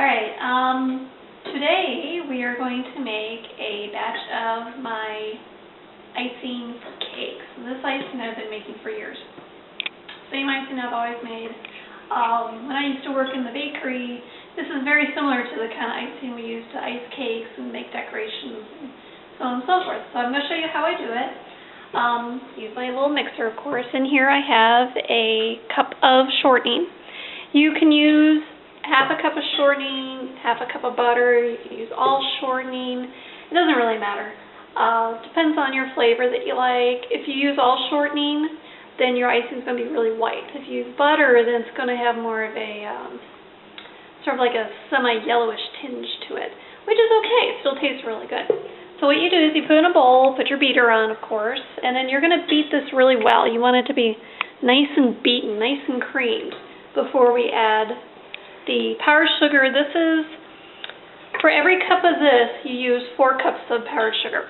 Alright, today we are going to make a batch of my icing cakes. This icing I've been making for years. Same icing I've always made. When I used to work in the bakery, this is very similar to the kind of icing we use to ice cakes and make decorations and so on and so forth. So I'm going to show you how I do it. Use my little mixer, of course. In here I have a cup of shortening. You can use half a cup of shortening, half a cup of butter. You can use all shortening. It doesn't really matter. Depends on your flavor that you like. If you use all shortening, then your icing is going to be really white. If you use butter, then it's going to have more of a sort of like a semi-yellowish tinge to it, which is okay. It still tastes really good. So what you do is you put it in a bowl, put your beater on, of course, and then you're going to beat this really well. You want it to be nice and beaten, nice and creamed before we add the powdered sugar. This is, for every cup of this, you use 4 cups of powdered sugar.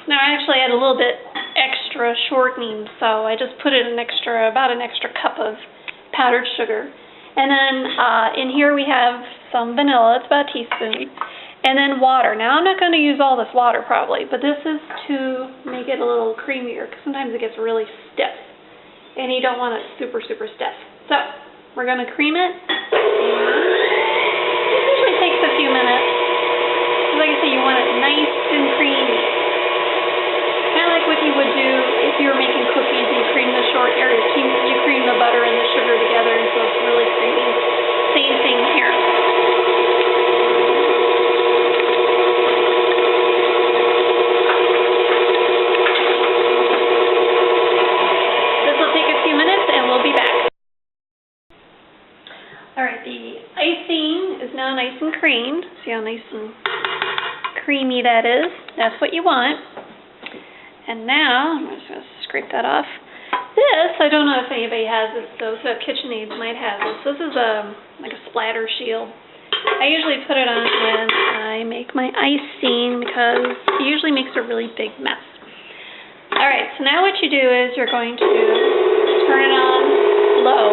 Now I actually add a little bit extra shortening, so I just put in about an extra cup of powdered sugar. And then in here we have some vanilla, it's about a teaspoon, and then water. Now I'm not going to use all this water probably, but this is to make it a little creamier, because sometimes it gets really stiff, and you don't want it super, super stiff. So we're going to cream it. It usually takes a few minutes. Like I say, you want it nice and creamy. Kind of like what you would do if you were making cookies. You cream the you cream the butter and the sugar together until it's really creamy. Same thing here. This will take a few minutes and we'll be back. Alright, the icing is now nice and creamed. See how nice and creamy that is? That's what you want. And now, I'm just going to scrape that off. This, I don't know if anybody has this, those who have KitchenAids might have this. This is like a splatter shield. I usually put it on when I make my icing because it usually makes a really big mess. Alright, so now what you do is you're going to turn it on low,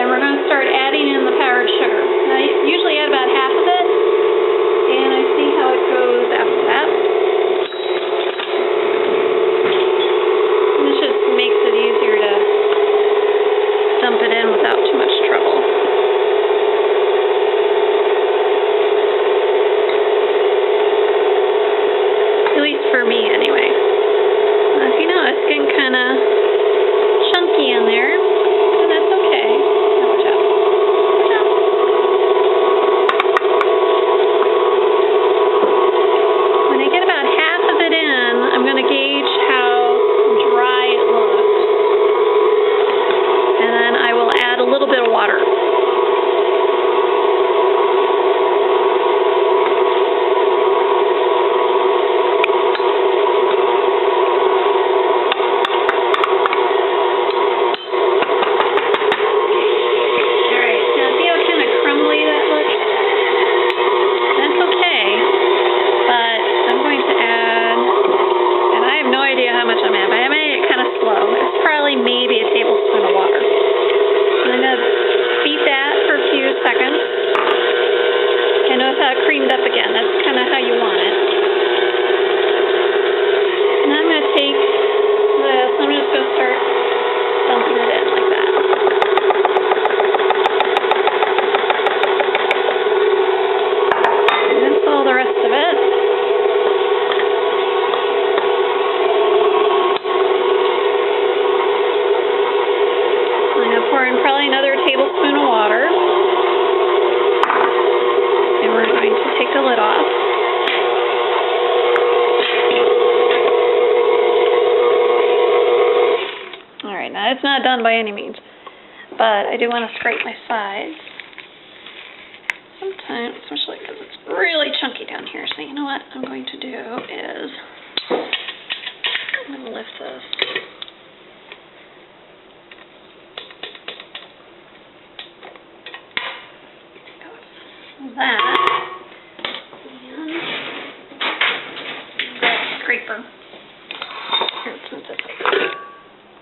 and we're going to start adding in the powdered sugar. Now, I usually add about half of it, and I see how it goes after that. This just makes it easier to dump it in without too much trouble. At least for me, anyway. As you know, it's getting kind of chunky in there, and that's okay. Watch out. Watch out. When I get about half of it in, I'm going to gauge how dry it looks. And then I will add a little bit of water. Maybe a tablespoon of water. I'm going to beat that for a few seconds. And notice how it creamed up again. That's kind of how you want it. And I'm going to take this, I'm just going to start dumping it in like that. And that's all the rest of it. Pour in probably another tablespoon of water, and we're going to take the lid off. Alright, now it's not done by any means, but I do want to scrape my sides sometimes, especially because it's really chunky down here. So you know what I'm going to do is I'm going to lift this. That, and grab a scraper. Here, let's put this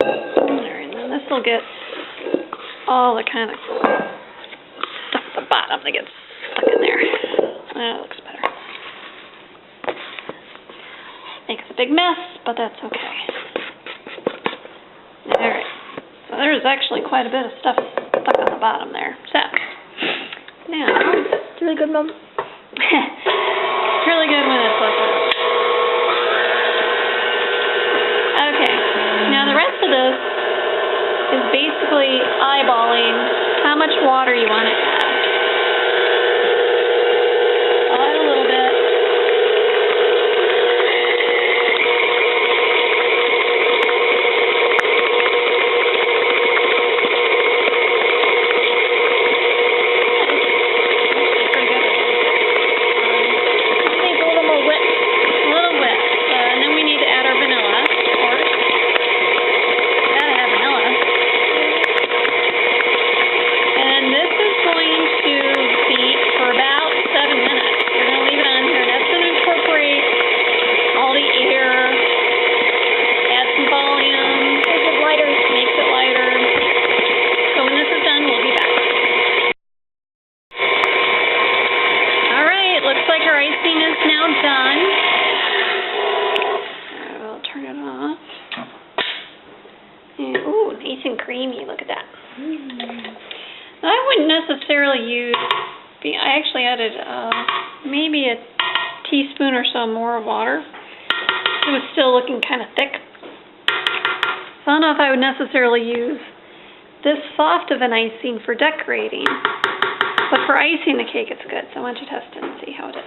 there, and then this will get all the kind of stuff at the bottom that gets stuck in there. That looks better. Makes a big mess, but that's okay. Alright. So there's actually quite a bit of stuff stuck on the bottom there. So, now... It's really good, Mom. It's really good when it's like that. Okay. Now the rest of this is basically eyeballing how much water you want to add. I'll add a little bit. Looks like our icing is now done. I will turn it off. And, ooh, nice and creamy. Look at that. Now, I wouldn't necessarily use, I actually added maybe a teaspoon or so more of water. It was still looking kind of thick. So I don't know if I would necessarily use this soft of an icing for decorating. But for icing the cake, it's good. So I want you to test it and see how it is.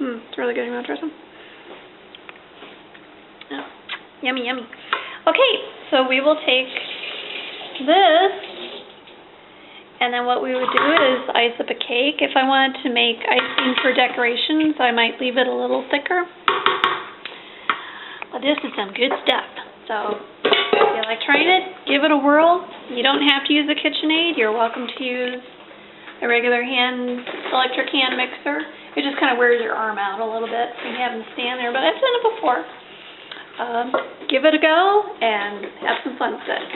It's really good. You want to try some? Oh, yummy, yummy. Okay, so we will take this, and then what we would do is ice up a cake. If I wanted to make icing for decorations, I might leave it a little thicker. But this is some good stuff. So if you like trying it, give it a whirl. You don't have to use a KitchenAid. You're welcome to use a regular electric hand mixer. It just kind of wears your arm out a little bit from having to stand there, but I've done it before. Give it a go and have some fun with it.